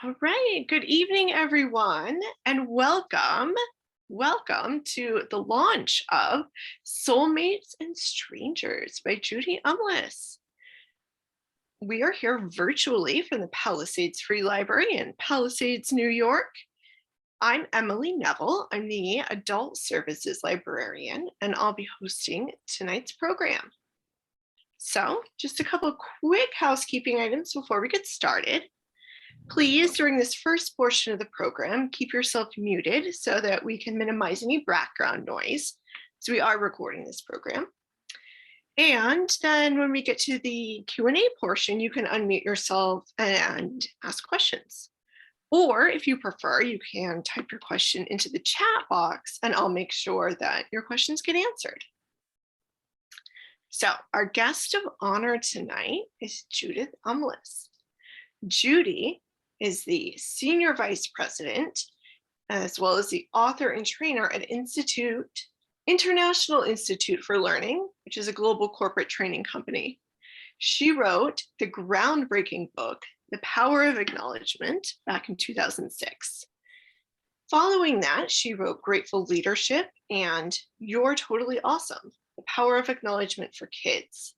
All right, good evening, everyone, and welcome to the launch of Soulmates and Strangers by Judy Umlas. We are here virtually from the Palisades Free Library in Palisades, New York. I'm Emily Nevill. I'm the Adult Services Librarian, and I'll be hosting tonight's program. So, just a couple of quick housekeeping items before we get started. Please, during this first portion of the program, keep yourself muted so that we can minimize any background noise, as we are recording this program. And then when we get to the Q&A portion, you can unmute yourself and ask questions. Or if you prefer, you can type your question into the chat box and I'll make sure that your questions get answered. So our guest of honor tonight is Judy Umlas. Judy is the Senior Vice President, as well as the author and trainer at International Institute for Learning, which is a global corporate training company. She wrote the groundbreaking book, The Power of Acknowledgement, back in 2006. Following that, she wrote Grateful Leadership and You're Totally Awesome, The Power of Acknowledgement for Kids.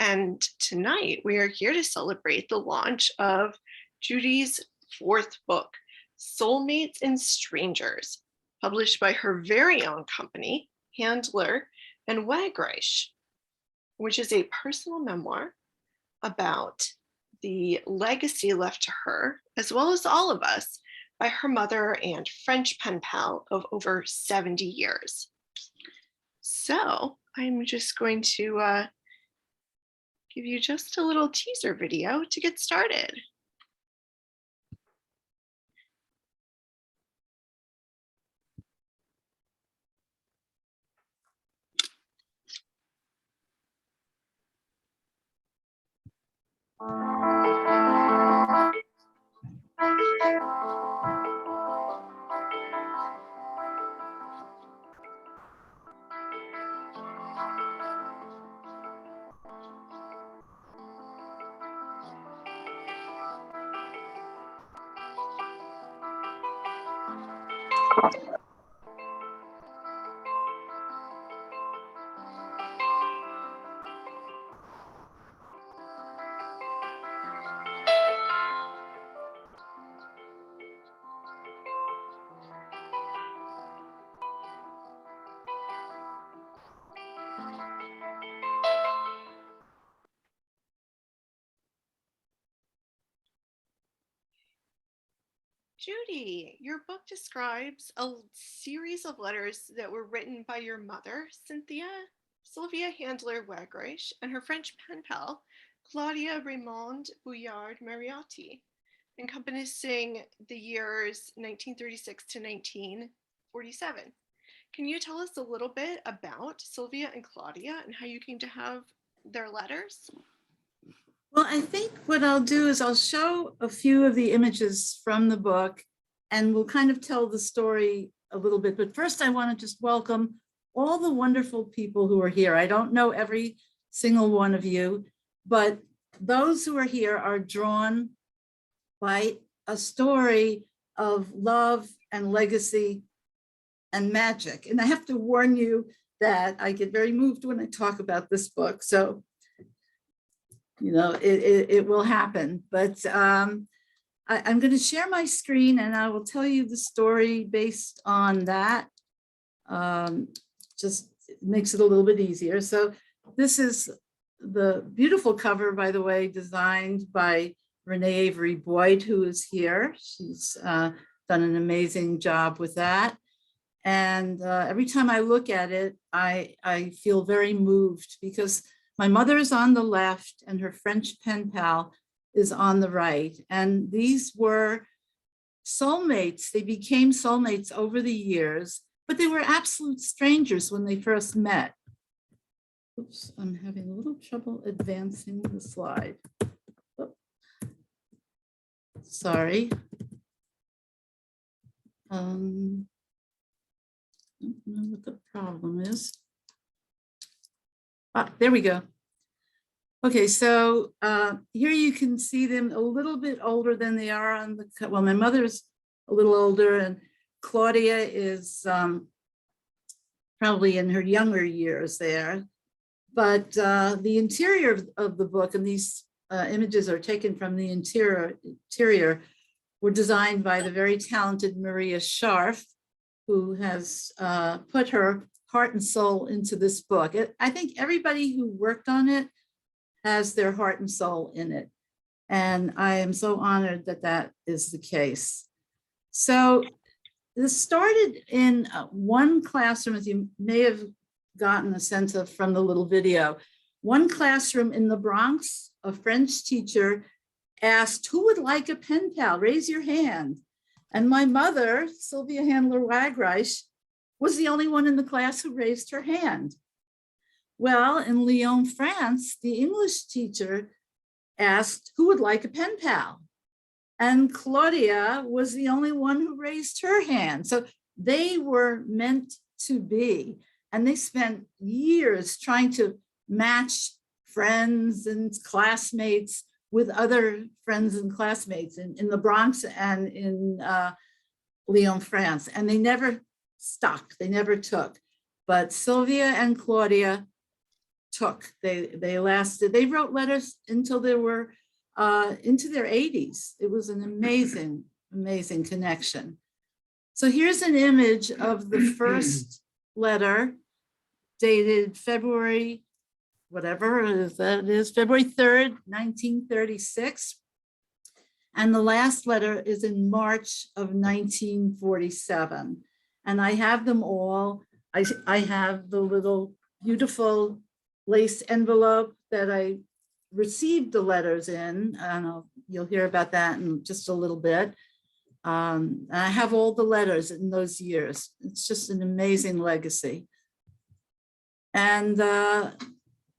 And tonight we are here to celebrate the launch of Judy's fourth book, Soulmates and Strangers, published by her very own company, Handler and Wagreich, which is a personal memoir about the legacy left to her, as well as all of us, by her mother and French pen pal of over 70 years. So I'm just going to give you just a little teaser video to get started. Judy, your book describes a series of letters that were written by your mother, Sylvia Handler Wagreich, and her French pen pal, Claudia Raymond Bouillard Mariotti, encompassing the years 1936 to 1947. Can you tell us a little bit about Sylvia and Claudia and how you came to have their letters? Well, I think what I'll do is I'll show a few of the images from the book and we'll kind of tell the story a little bit. But first, I want to just welcome all the wonderful people who are here. I don't know every single one of you, but those who are here are drawn by a story of love and legacy and magic. And I have to warn you that I get very moved when I talk about this book. So you know, it will happen, but I'm going to share my screen and I will tell you the story based on that. Just makes it a little bit easier. So this is the beautiful cover, by the way, designed by Renee Avery Boyd, who is here. She's done an amazing job with that. And every time I look at it, I feel very moved because my mother is on the left and her French pen pal is on the right. And these were soulmates. They became soulmates over the years, but they were absolute strangers when they first met. Oops, I'm having a little trouble advancing the slide. Oh, sorry. I don't know what the problem is. Ah, there we go. Okay, so here you can see them a little bit older than they are on the, well, my mother's a little older and Claudia is probably in her younger years there. But the interior of the book, and these images are taken from the interior, were designed by the very talented Maria Scharf, who has put her heart and soul into this book. I think everybody who worked on it has their heart and soul in it. And I am so honored that that is the case. So this started in one classroom, as you may have gotten a sense of from the little video. One classroom in the Bronx, a French teacher asked, who would like a pen pal? Raise your hand. And my mother, Sylvia Handler Wagreich, was the only one in the class who raised her hand. Well, in Lyon, France, the English teacher asked, who would like a pen pal? And Claudia was the only one who raised her hand. So they were meant to be. And they spent years trying to match friends and classmates with other friends and classmates in the Bronx and in Lyon, France. And they never stuck, they never took. But Sylvia and Claudia took, they lasted. They wrote letters until they were into their 80s. It was an amazing, amazing connection. So here's an image of the first letter dated February, whatever that is, February 3rd, 1936. And the last letter is in March of 1947. And I have them all. I have the little beautiful lace envelope that I received the letters in, and you'll hear about that in just a little bit. And I have all the letters in those years. It's just an amazing legacy. And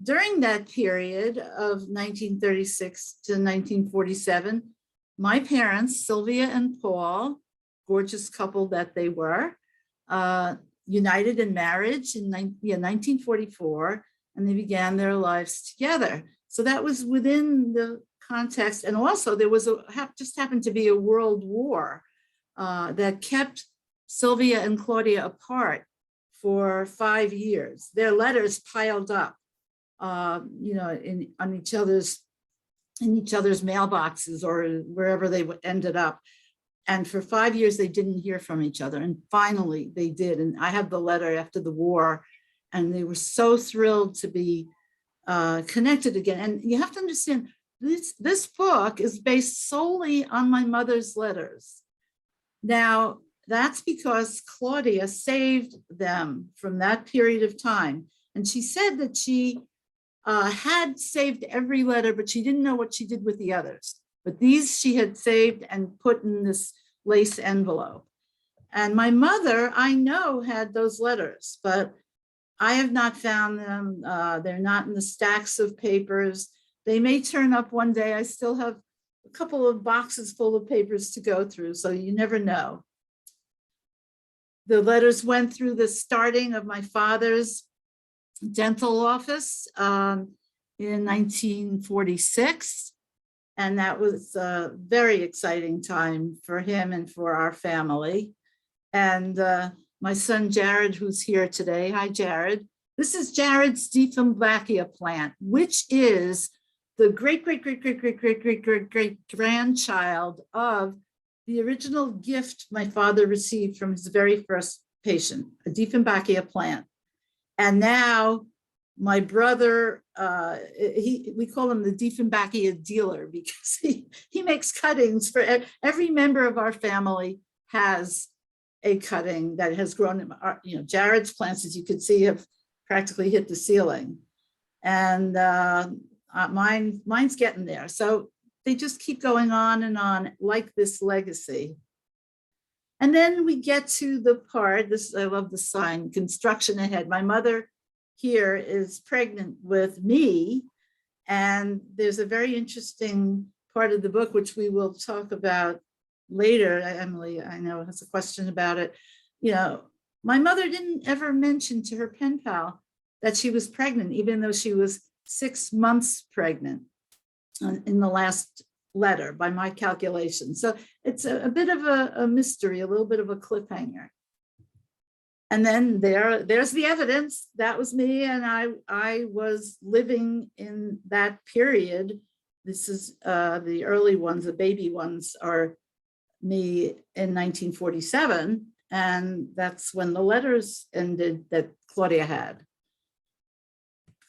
during that period of 1936 to 1947, my parents, Sylvia and Paul, gorgeous couple that they were, united in marriage in 1944, and they began their lives together. So that was within the context. And also there was just happened to be a world war that kept Sylvia and Claudia apart for 5 years. Their letters piled up, in each other's mailboxes or wherever they ended up. And for 5 years, they didn't hear from each other. And finally they did. And I have the letter after the war, and they were so thrilled to be connected again. And you have to understand, this book is based solely on my mother's letters. Now, that's because Claudia saved them from that period of time. And she said that she had saved every letter, but she didn't know what she did with the others. But these she had saved and put in this lace envelope. And my mother, I know, had those letters, but I have not found them. They're not in the stacks of papers. They may turn up one day. I still have a couple of boxes full of papers to go through, so you never know. The letters went through the starting of my father's dental office in 1946. And that was a very exciting time for him and for our family. And my son, Jared, who's here today. Hi, Jared. This is Jared's Dieffenbachia plant, which is the great grandchild of the original gift my father received from his very first patient, a Dieffenbachia plant. And now my brother, we call him the Dieffenbachia dealer because he makes cuttings for every member of our family. Has a cutting that has grown. Jared's plants, as you can see, have practically hit the ceiling, and mine's getting there. So they just keep going on and on like this legacy. And then we get to the part, I love the sign, construction ahead. My mother here is pregnant with me, and there's a very interesting part of the book, which we will talk about later. Emily, I know, has a question about it. My mother didn't ever mention to her pen pal that she was pregnant, even though she was 6 months pregnant in the last letter by my calculation. So it's a bit of a mystery, a little bit of a cliffhanger. And then there's the evidence. That was me, and I was living in that period. This is the early ones, the baby ones are me in 1947, and that's when the letters ended that Claudia had.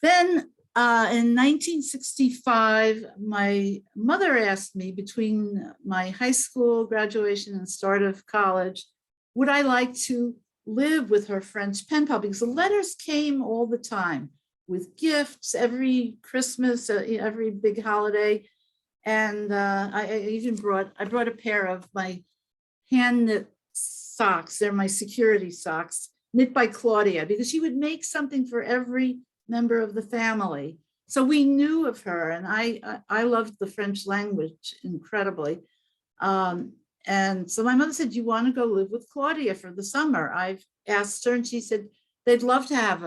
Then in 1965, my mother asked me, between my high school graduation and start of college, would I like to live with her French pen pal, because the letters came all the time with gifts every Christmas, every big holiday. And I even brought a pair of my hand knit socks. They're my security socks, knit by Claudia, because she would make something for every member of the family. So we knew of her, and I loved the French language incredibly. And so my mother said, you want to go live with Claudia for the summer? I've asked her, and she said they'd love to have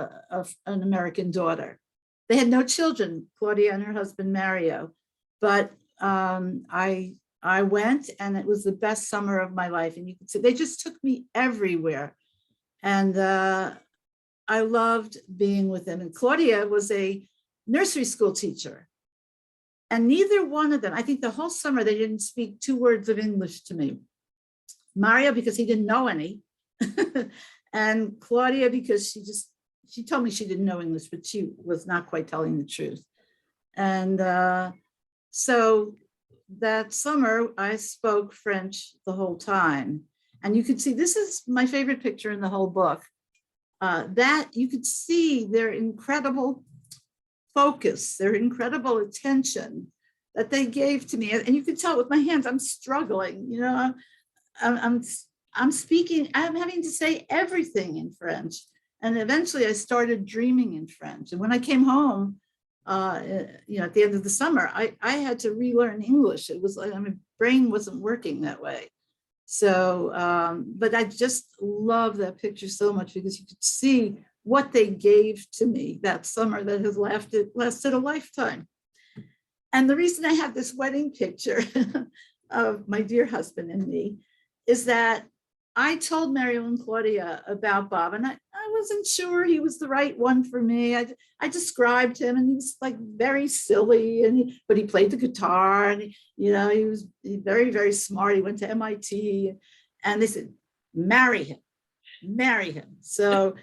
an American daughter. They had no children, Claudia and her husband, Mario. But I went, and it was the best summer of my life. And you could see, they just took me everywhere. And I loved being with them. And Claudia was a nursery school teacher. And neither one of them, I think the whole summer, they didn't speak 2 words of English to me. Mario, because he didn't know any. And Claudia, because she told me she didn't know English, but she was not quite telling the truth. And so that summer, I spoke French the whole time. And you could see, this is my favorite picture in the whole book, that you could see their incredible focus, their incredible attention that they gave to me. And you could tell with my hands, I'm struggling, you know, I'm speaking, I'm having to say everything in French. And eventually I started dreaming in French. And when I came home, you know, at the end of the summer, I had to relearn English. It was like, my brain wasn't working that way. So, but I just love that picture so much, because you could see what they gave to me that summer that has lasted a lifetime. And the reason I have this wedding picture of my dear husband and me is that I told Mario and Claudia about Bob, and I wasn't sure he was the right one for me. I described him, and he was like very silly, but he played the guitar, and you know, he was very, very smart. He went to MIT, and they said, marry him, marry him. So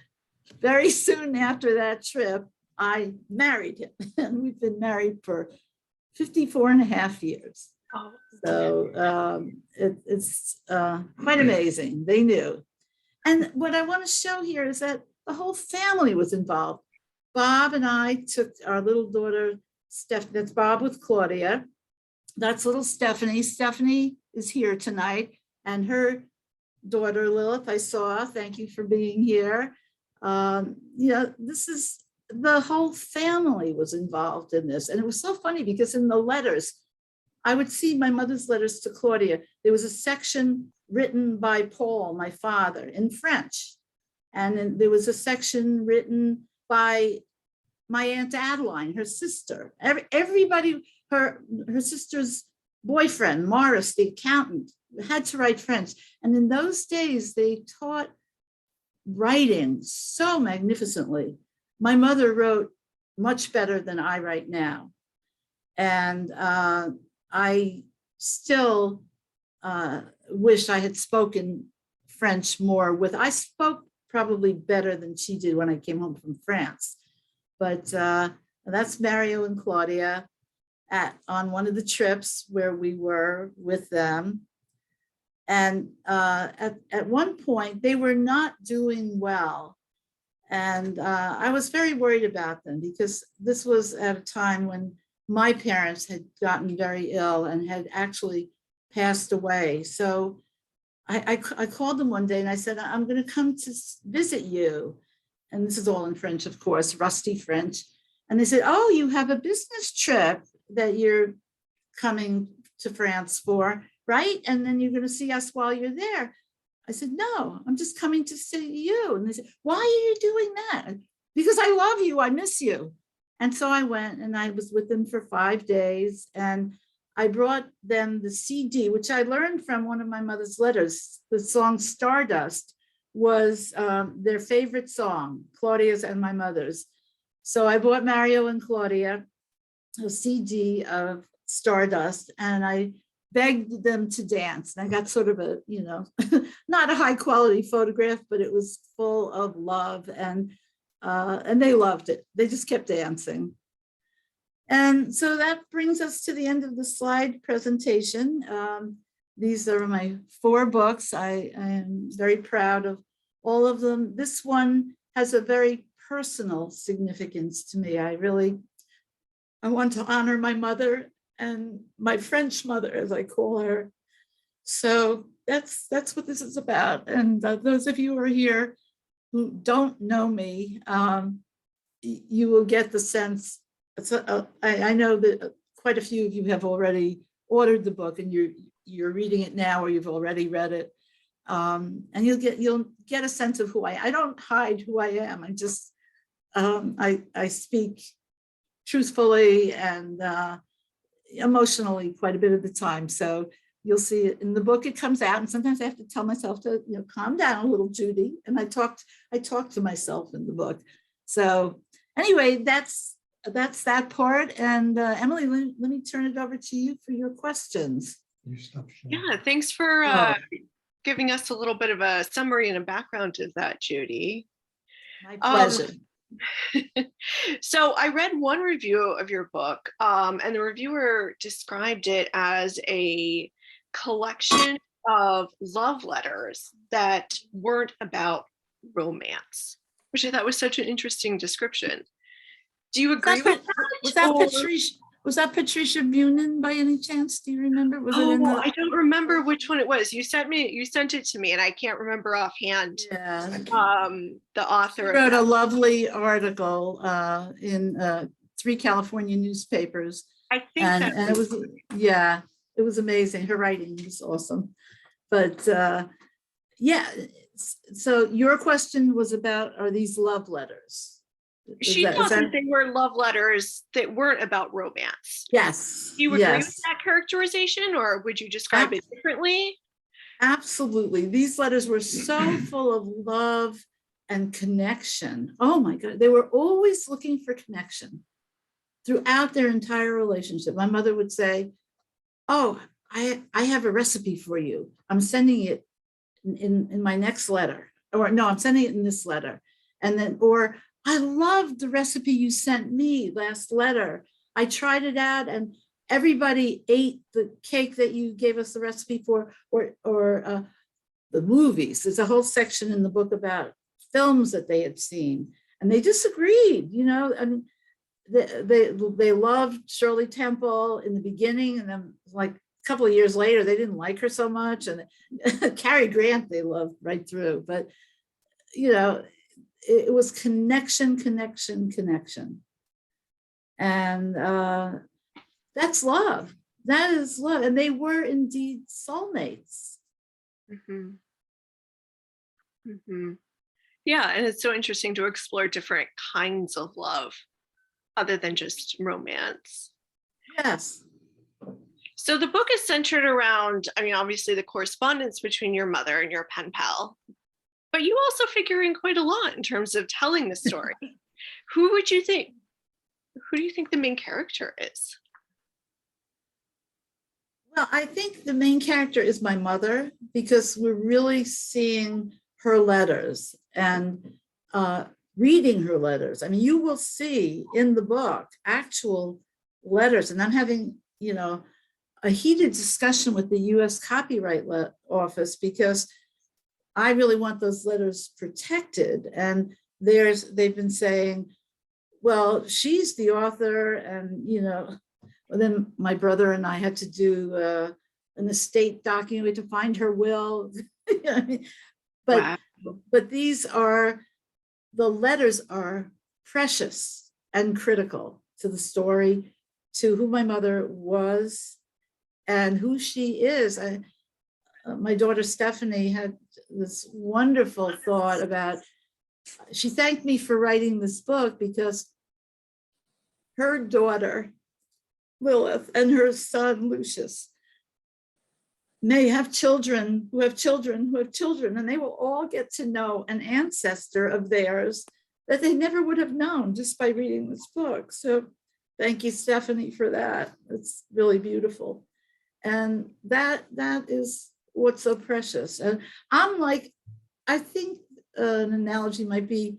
very soon after that trip, I married him, and we've been married for 54 and a half years. Oh. So it's quite amazing. They knew. And what I want to show here is that the whole family was involved. Bob and I took our little daughter, Stephanie, that's Bob with Claudia. That's little Stephanie. Stephanie is here tonight, and her daughter, Lilith, I saw. Thank you for being here. You know, this is, the whole family was involved in this. And it was so funny, because in the letters, I would see my mother's letters to Claudia. There was a section written by Paul, my father, in French. And then there was a section written by my Aunt Adeline, her sister. Everybody, her sister's boyfriend, Morris, the accountant, had to write French. And in those days, they taught writing so magnificently. My mother wrote much better than I write now. And I still wish I had spoken French more with, I spoke probably better than she did when I came home from France. But that's Mario and Claudia on one of the trips where we were with them. And at one point, they were not doing well. And I was very worried about them, because this was at a time when my parents had gotten very ill and had actually passed away. So I called them one day and I said, I'm going to come to visit you. And this is all in French, of course, rusty French. And they said, oh, you have a business trip that you're coming to France for, right? And then you're going to see us while you're there. I said, no, I'm just coming to see you. And they said, why are you doing that? Because I love you, I miss you. And so I went and I was with them for 5 days, and I brought them the CD, which I learned from one of my mother's letters. The song Stardust was their favorite song, Claudia's and my mother's. So I bought Mario and Claudia a CD of Stardust, and I begged them to dance. And I got sort of a, not a high quality photograph, but it was full of love, and they loved it. They just kept dancing. And so that brings us to the end of the slide presentation. These are my 4 books. I am very proud of all of them. This one has a very personal significance to me. I want to honor my mother and my French mother, as I call her. So that's what this is about. And those of you who are here who don't know me, you will get the sense. I know that quite a few of you have already ordered the book, and you're reading it now, or you've already read it, and you'll get a sense of who I don't hide who I am. I just I speak truthfully and emotionally quite a bit of the time. So you'll see it in the book. It comes out, and sometimes I have to tell myself to calm down a little, Judy. And I talk to myself in the book. So anyway, that's that part. And Emily, let me turn it over to you for your questions. Yeah, thanks for giving us a little bit of a summary and a background to that, Judy. My pleasure. So I read one review of your book, and the reviewer described it as a collection of love letters that weren't about romance, which I thought was such an interesting description. Do you agree with that? Was that Patricia Bunin by any chance? Do you remember? Was it in the... I don't remember which one it was. You sent it to me, and I can't remember offhand. Yeah. The author She wrote a lovely article in 3 California newspapers. I think and it was, it was amazing. Her writing was awesome. But yeah, so your question was about, are these love letters? She thought that they were love letters that weren't about romance. Yes. Do you agree with that characterization, or would you describe it differently? Absolutely. These letters were so full of love and connection. Oh my God. They were always looking for connection throughout their entire relationship. My mother would say, oh, I have a recipe for you. I'm sending it in my next letter. Or no, I'm sending it in this letter. And then, or I loved the recipe you sent me last letter. I tried it out, and everybody ate the cake that you gave us the recipe for, or the movies. There's a whole section in the book about films that they had seen, and they disagreed. I mean, they loved Shirley Temple in the beginning, and then like a couple of years later, they didn't like her so much. And Cary Grant they loved right through, but it was connection. And that's love. That is love. And they were indeed soulmates. Mm-hmm. Mm-hmm. Yeah, and it's so interesting to explore different kinds of love other than just romance. Yes. So the book is centered around, obviously the correspondence between your mother and your pen pal, but you also figure in quite a lot in terms of telling the story. Who do you think the main character is? Well, I think the main character is my mother, because we're really seeing her letters and reading her letters. I mean, you will see in the book actual letters, and I'm having, a heated discussion with the U.S. Copyright Office, because I really want those letters protected. And they've been saying, well, she's the author, and then my brother and I had to do an estate document. We had to find her will. But the letters are precious and critical to the story, to who my mother was and who she is. My daughter Stephanie had this wonderful thought about, she thanked me for writing this book, because her daughter, Lilith, and her son, Lucius, may have children who have children who have children, and they will all get to know an ancestor of theirs that they never would have known just by reading this book. So thank you, Stephanie, for that. It's really beautiful. And that is what's so precious. And I'm like, I think an analogy might be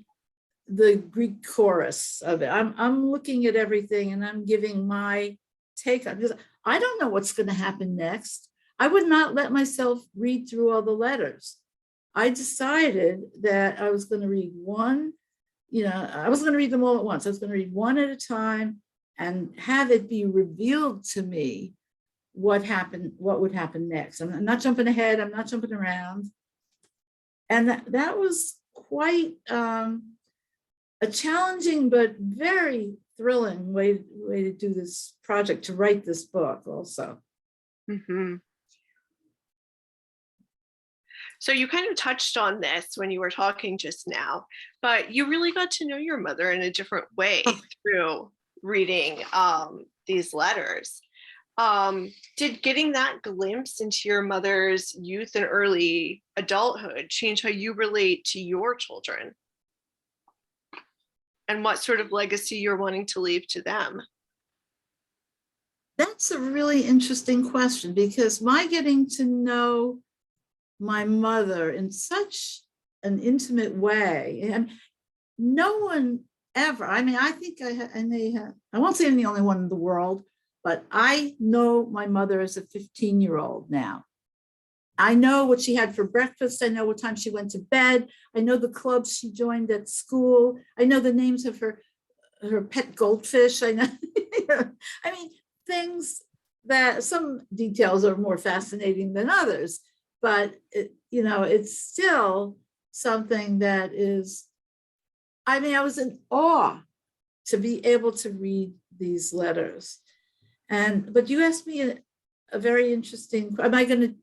the Greek chorus of it. I'm looking at everything and I'm giving my take on it, because I don't know what's going to happen next. I would not let myself read through all the letters. I decided that I was going to read one, I wasn't going to read them all at once. I was going to read one at a time and have it be revealed to me what would happen next. I'm not jumping ahead. I'm not jumping around. And that was quite a challenging but very thrilling way to do this project, to write this book also. Mm-hmm. So you kind of touched on this when you were talking just now, but you really got to know your mother in a different way through reading these letters. Did getting that glimpse into your mother's youth and early adulthood change how you relate to your children? And what sort of legacy you're wanting to leave to them? That's a really interesting question, because my getting to know my mother in such an intimate way, and no one ever, I mean, I think I won't say I'm the only one in the world, but I know my mother as a 15-year-old now. I know what she had for breakfast. I know what time she went to bed. I know the clubs she joined at school. I know the names of her pet goldfish. I know, I mean, things that some details are more fascinating than others, but it's still something that is, I mean, I was in awe to be able to read these letters. But you asked me a very interesting, am I going to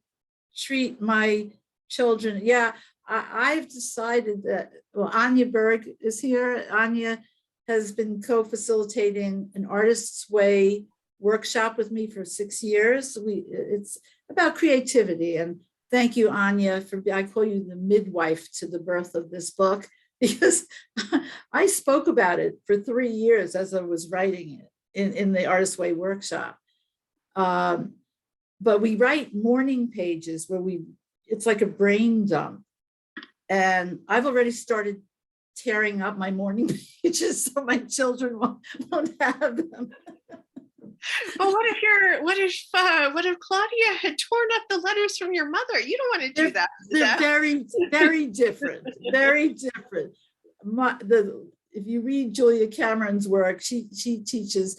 treat my children? Yeah, I've decided that, well, Anya Berg is here. Anya has been co-facilitating an Artist's Way workshop with me for 6 years. It's about creativity. And thank you, Anya, I call you the midwife to the birth of this book, because I spoke about it for 3 years as I was writing it in the Artist's Way workshop. But we write morning pages where it's like a brain dump. And I've already started tearing up my morning pages so my children won't have them. But what if Claudia had torn up the letters from your mother? You don't want to do that. They're very, very different, very different. If you read Julia Cameron's work, she teaches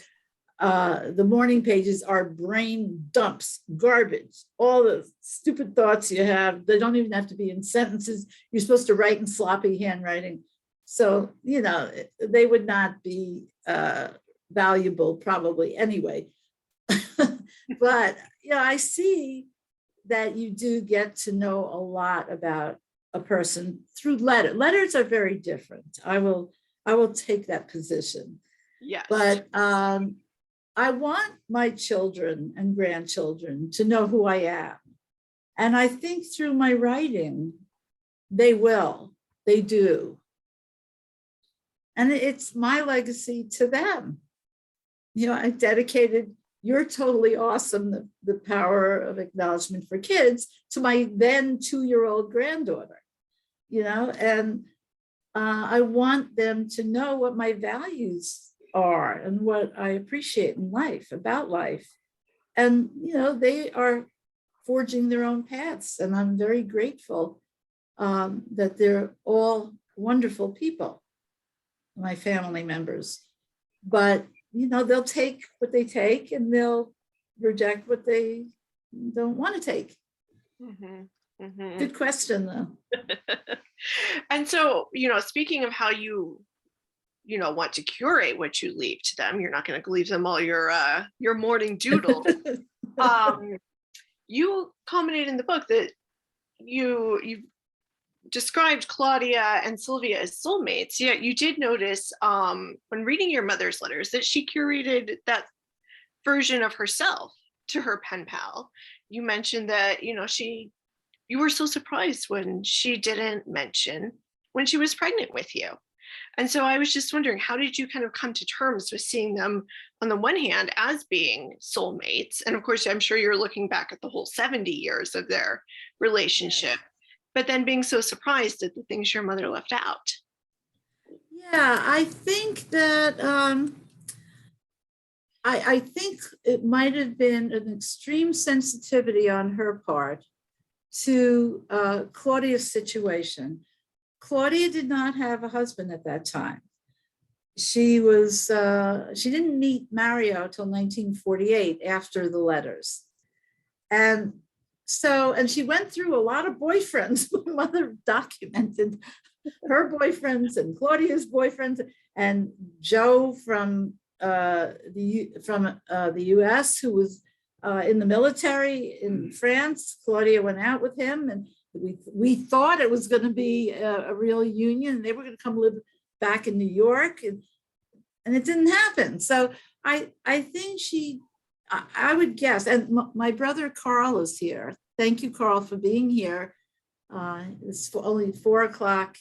the morning pages are brain dumps, garbage, all the stupid thoughts you have. They don't even have to be in sentences. You're supposed to write in sloppy handwriting. So, they would not be valuable probably anyway. But, I see that you do get to know a lot about a person through letters. Letters are very different. I will take that position. Yes. But I want my children and grandchildren to know who I am. And I think through my writing, they do. And it's my legacy to them. I dedicated You're Totally Awesome, the Power of Acknowledgement for Kids, to my then 2-year-old granddaughter, and I want them to know what my values are and what I appreciate in life, about life. And, they are forging their own paths. And I'm very grateful that they're all wonderful people, my family members. But, they'll take what they take and they'll reject what they don't want to take. Mm-hmm. Mm-hmm. Good question, though. And so, speaking of how you want to curate what you leave to them, you're not going to leave them all your morning doodle. You commented in the book that you described Claudia and Sylvia as soulmates, yet you did notice when reading your mother's letters that she curated that version of herself to her pen pal. You mentioned that, you were so surprised when she didn't mention when she was pregnant with you. And so I was just wondering, how did you kind of come to terms with seeing them on the one hand as being soulmates? And of course, I'm sure you're looking back at the whole 70 years of their relationship, but then being so surprised at the things your mother left out. Yeah, I think that I think it might have been an extreme sensitivity on her part to Claudia's situation. Claudia did not have a husband at that time. She didn't meet Mario till 1948 after the letters. And she went through a lot of boyfriends. My mother documented her boyfriends and Claudia's boyfriends, and Joe from the US, who was in the military in France. Claudia went out with him, and we thought it was going to be a real union. They were going to come live back in New York, and it didn't happen. So I think I would guess, and my brother Carl is here. Thank you, Carl, for being here. It's only 4:00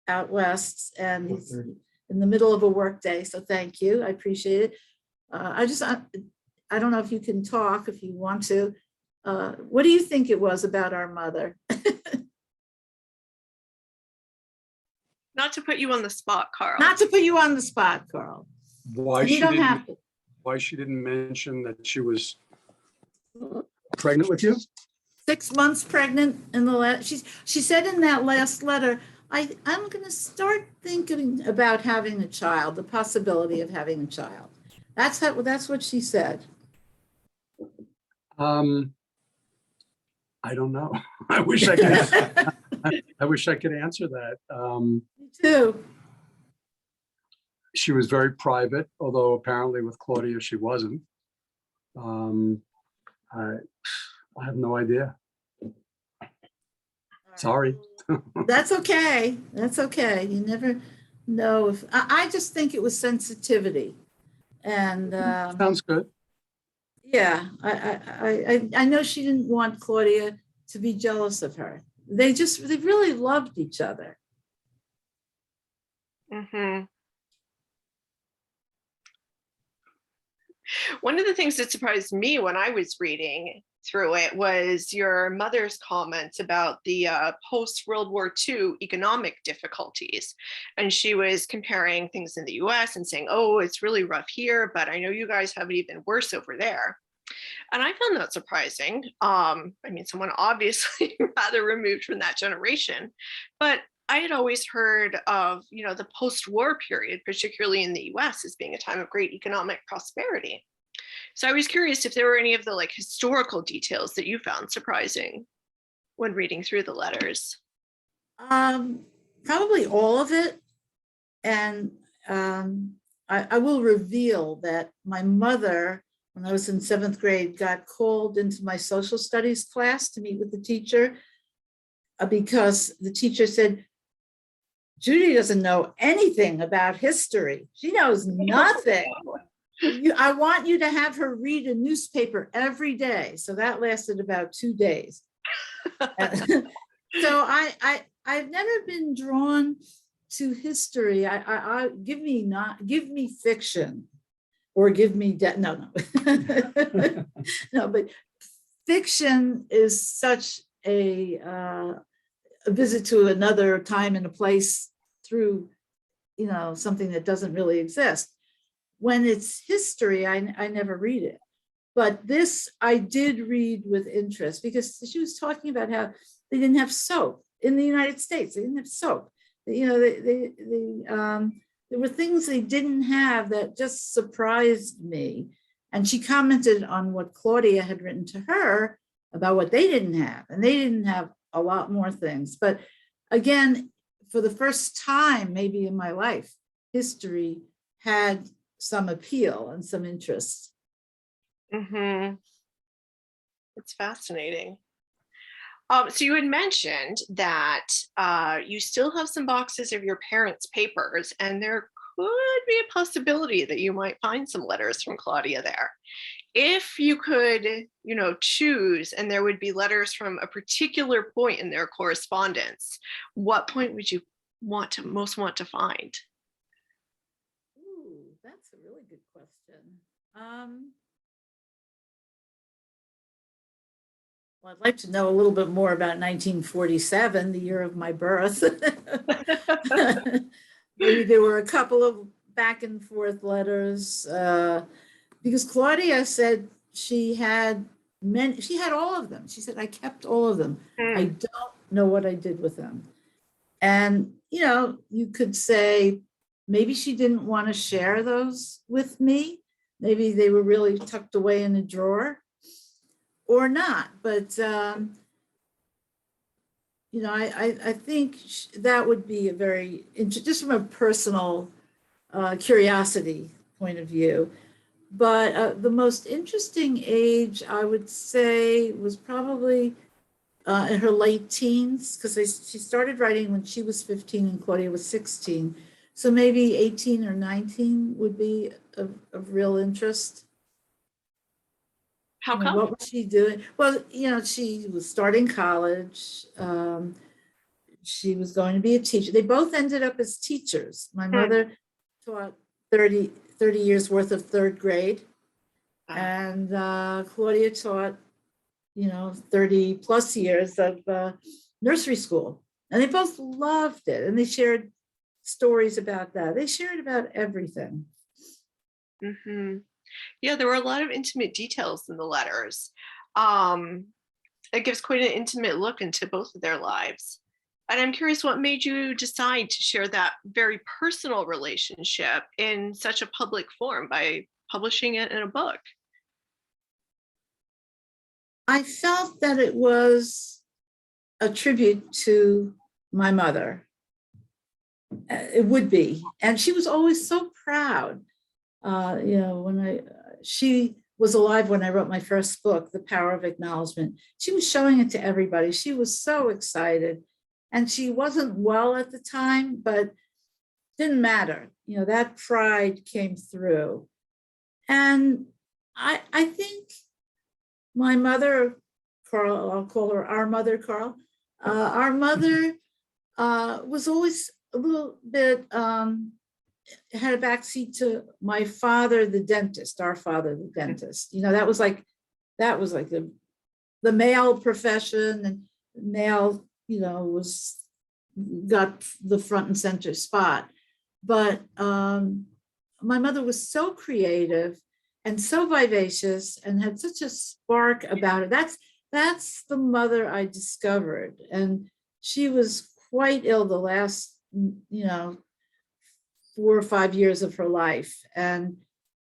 out west, and he's in the middle of a work day. So thank you, I appreciate it. I don't know if you can talk if you want to. What do you think it was about our mother? Not to put you on the spot, Carl. Not to put you on the spot, Carl. Why you don't have to. Why she didn't mention that she was pregnant with you? 6 months pregnant in the last. She said in that last letter, I'm going to start thinking about having a child, the possibility of having a child. That's what she said. I don't know. I wish I could. I wish I could answer that. Me too. She was very private, although apparently with Claudia she wasn't. I have no idea. Sorry. That's okay. That's okay. You never know if I just think it was sensitivity, and Sounds good. yeah, I know she didn't want Claudia to be jealous of her. They really loved each other. Mm-hmm. One of the things that surprised me when I was reading through it was your mother's comments about the post-World War II economic difficulties. And she was comparing things in the US and saying, oh, it's really rough here, but I know you guys have it even worse over there. And I found that surprising. I mean, someone obviously rather removed from that generation, but I had always heard of, the post-war period, particularly in the US, as being a time of great economic prosperity. So I was curious if there were any of the historical details that you found surprising when reading through the letters. Probably all of it. And I will reveal that my mother, when I was in 7th grade, got called into my social studies class to meet with the teacher because the teacher said, Judy doesn't know anything about history. She knows nothing. I want you to have her read a newspaper every day. So that lasted about 2 days. So I've never been drawn to history. Give me fiction, or give me no. No, but fiction is such a visit to another time and a place through, something that doesn't really exist. When it's history, I never read it. But this I did read with interest because she was talking about how they didn't have soap in the United States. They didn't have soap. There were things they didn't have that just surprised me. And she commented on what Claudia had written to her about what they didn't have. And they didn't have a lot more things. But again, for the first time, maybe in my life, history had some appeal and some interest. Mm-hmm. It's fascinating. So you had mentioned that you still have some boxes of your parents' papers, and there could be a possibility that you might find some letters from Claudia there. If you could, choose, and there would be letters from a particular point in their correspondence, what point would you most want to find? Ooh, that's a really good question. Well, I'd like to know a little bit more about 1947, the year of my birth. Maybe there were a couple of back and forth letters, because Claudia said she had all of them. She said, I kept all of them. I don't know what I did with them. And, you could say maybe she didn't want to share those with me. Maybe they were really tucked away in a drawer or not. But, I think that would be a very, just from a personal curiosity point of view. But the most interesting age, I would say, was probably in her late teens, because she started writing when she was 15 and Claudia was 16. So maybe 18 or 19 would be of real interest. How come? What was she doing? Well, she was starting college. She was going to be a teacher. They both ended up as teachers. My mother taught 30 years worth of third grade. And Claudia taught, 30 plus years of nursery school. And they both loved it. And they shared stories about that. They shared about everything. Mm-hmm. Yeah, there were a lot of intimate details in the letters. It gives quite an intimate look into both of their lives. And I'm curious, what made you decide to share that very personal relationship in such a public form by publishing it in a book? I felt that it was a tribute to my mother. It would be. And she was always so proud. She was alive when I wrote my first book, The Power of Acknowledgement. She was showing it to everybody. She was so excited. And she wasn't well at the time, but didn't matter. That pride came through. And I think my mother, Carl, I'll call her our mother, Carl, our mother was always a little bit, had a backseat to my father, the dentist, our father, the dentist. That was like the male profession, and male, got the front and center spot. But my mother was so creative and so vivacious and had such a spark about it. That's the mother I discovered. And she was quite ill the last, 4 or 5 years of her life. And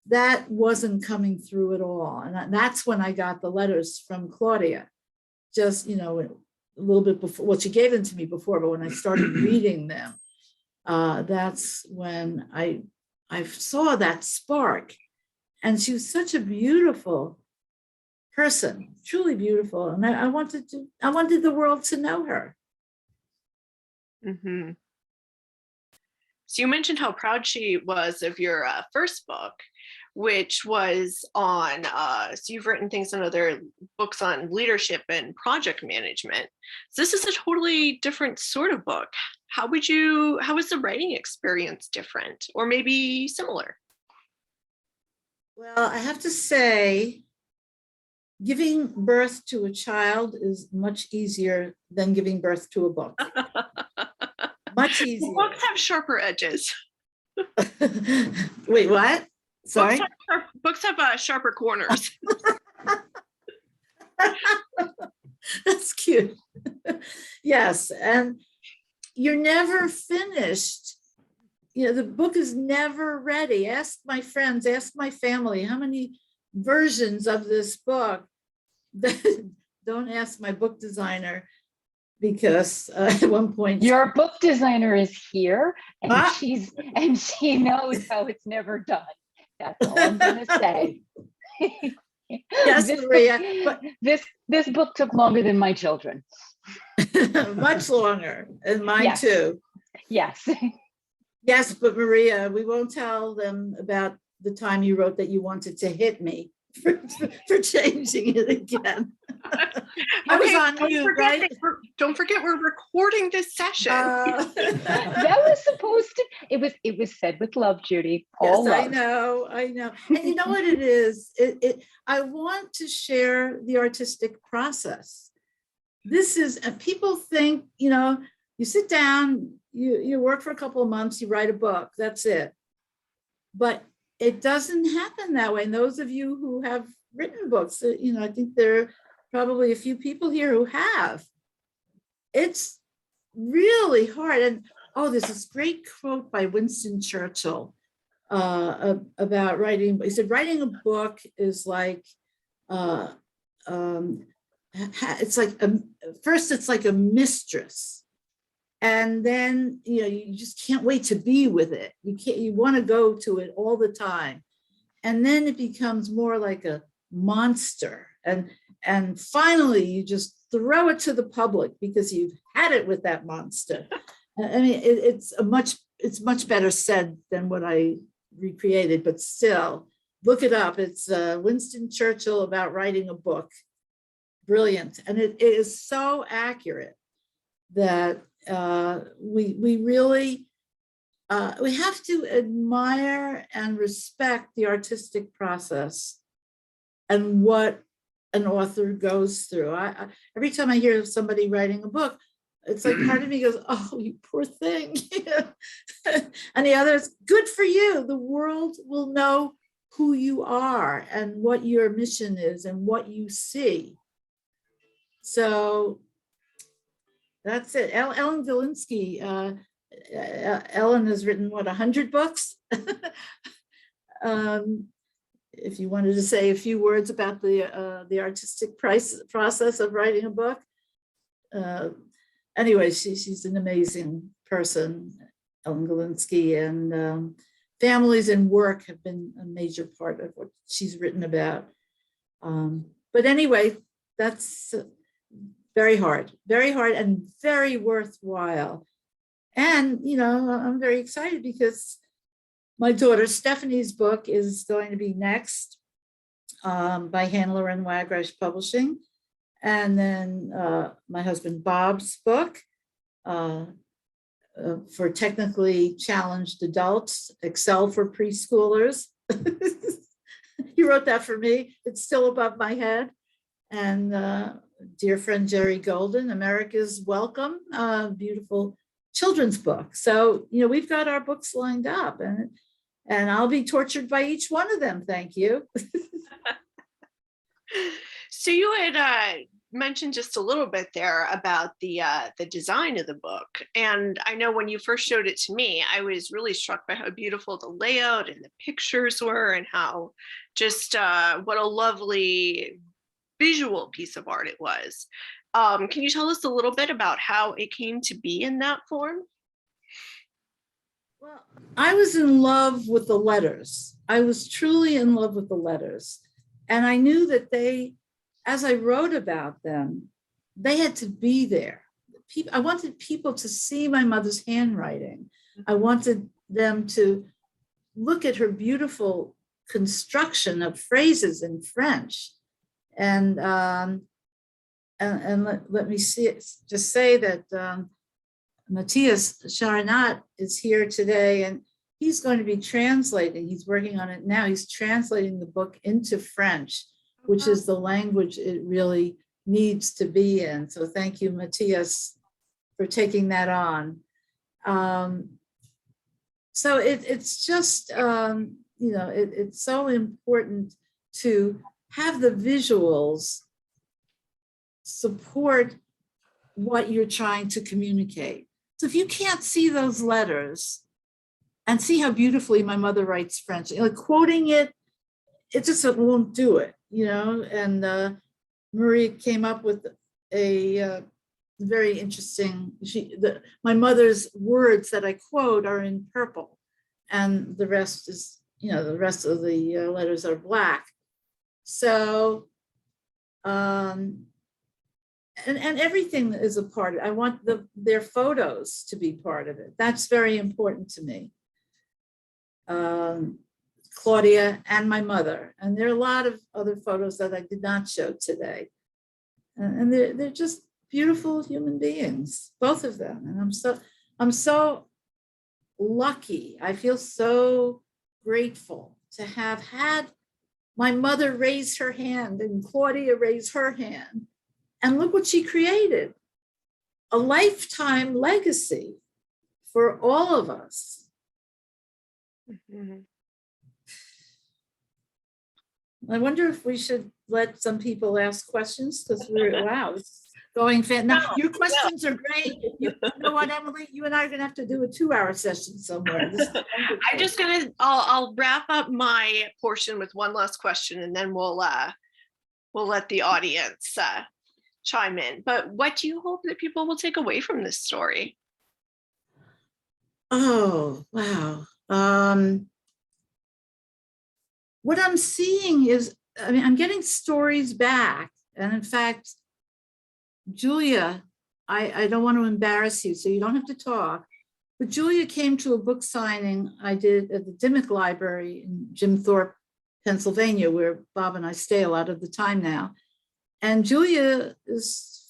that wasn't coming through at all. And that's when I got the letters from Claudia, just, a little bit before. Well, she gave them to me before, but when I started reading them, that's when I saw that spark. And she was such a beautiful person, truly beautiful. And I wanted the world to know her. Mm-hmm. So you mentioned how proud she was of your first book, which was on, so you've written things in other books on leadership and project management. So this is a totally different sort of book. How was the writing experience different, or maybe similar? Well, I have to say, giving birth to a child is much easier than giving birth to a book. Much easier. Books have sharper edges. Wait, what? Sorry? Books have sharper corners. That's cute. Yes, and you're never finished. The book is never ready. Ask my friends, ask my family, how many versions of this book? Don't ask my book designer, because at one point your book designer is here, and she knows how it's never done. That's all I'm gonna say. Yes, This Maria, book, this book took longer than my children. much longer, and mine Yes. too. Yes. Yes, but Maria, we won't tell them about the time you wrote that you wanted to hit me for changing it again. I was on mute, right? Don't forget we're recording this session. That was supposed to, it was said with love, Judy. All Yes, love. I know. And you know what it is? I want to share the artistic process. This is, people think, you sit down, you work for a couple of months, you write a book, that's it. But it doesn't happen that way. And those of you who have written books, I think there are probably a few people here who have. It's really hard. And there's this great quote by Winston Churchill about writing. He said, writing a book is like, it's like, first it's like a mistress. And then, you just can't wait to be with it. You want to go to it all the time. And then it becomes more like a monster. And finally, you just throw it to the public because you've had it with that monster. I mean, it's much better said than what I recreated, but still, look it up. It's Winston Churchill about writing a book. Brilliant. And it is so accurate that we really, we have to admire and respect the artistic process and what an author goes through. Every time I hear of somebody writing a book, it's like part of me goes, oh, you poor thing. And the other is, good for you. The world will know who you are and what your mission is and what you see. So that's it. Ellen Galinsky, Ellen has written, 100 books? If you wanted to say a few words about the artistic process of writing a book. Anyway, she's an amazing person, Ellen Galinsky, and families and work have been a major part of what she's written about. But anyway, that's very hard and very worthwhile. And, I'm very excited because my daughter Stephanie's book is going to be next by Handler and Wagrash Publishing. And then my husband Bob's book for technically challenged adults, Excel for preschoolers. He wrote that for me. It's still above my head. And dear friend Jerry Golden, America's Welcome, beautiful children's book. So, we've got our books lined up, and I'll be tortured by each one of them. Thank you. So you had mentioned just a little bit there about the design of the book. And I know when you first showed it to me, I was really struck by how beautiful the layout and the pictures were, and how just what a lovely visual piece of art it was. Can you tell us a little bit about how it came to be in that form? Well, I was in love with the letters. I was truly in love with the letters. And I knew that they, as I wrote about them, they had to be there. I wanted people to see my mother's handwriting. I wanted them to look at her beautiful construction of phrases in French. And let me just say that Matthias Charinat is here today, and he's going to be translating. He's working on it now. He's translating the book into French, which is the language it really needs to be in. So thank you, Matthias, for taking that on. So it's just, it's so important to have the visuals support what you're trying to communicate. So if you can't see those letters and see how beautifully my mother writes French, like quoting it, it just won't do it, and Marie came up with a very interesting, my mother's words that I quote are in purple, and the rest is, the rest of the letters are black. So, and everything is a part of it. I want their photos to be part of it. That's very important to me. Claudia and my mother. And there are a lot of other photos that I did not show today. And they're just beautiful human beings, both of them. And I'm so lucky. I feel so grateful to have had my mother raise her hand and Claudia raise her hand. And look what she created, a lifetime legacy for all of us. Mhm. I wonder if we should let some people ask questions because wow, it's going fan. Now, your questions are great. You know what, Emily? You and I are going to have to do a 2-hour session somewhere. This is I'm just I'll wrap up my portion with one last question, and then we'll let the audience chime in. But what do you hope that people will take away from this story? Oh, wow. What I'm seeing is, I mean, I'm getting stories back. And in fact, Julia, I don't want to embarrass you, so you don't have to talk. But Julia came to a book signing I did at the Dimmock Library in Jim Thorpe, Pennsylvania, where Bob and I stay a lot of the time now. And Julia is,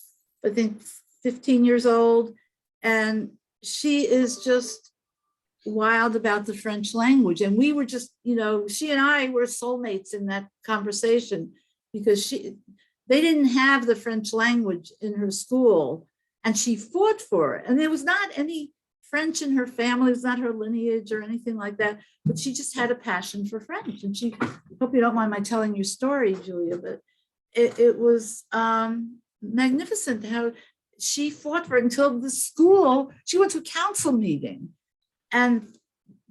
I think, 15 years old. And she is just wild about the French language. And we were just, you know, she and I were soulmates in that conversation because they didn't have the French language in her school and she fought for it. And there was not any French in her family, it was not her lineage or anything like that, but she just had a passion for French. And I hope you don't mind my telling your story, Julia, but it was magnificent how she fought for it until the school, she went to a council meeting and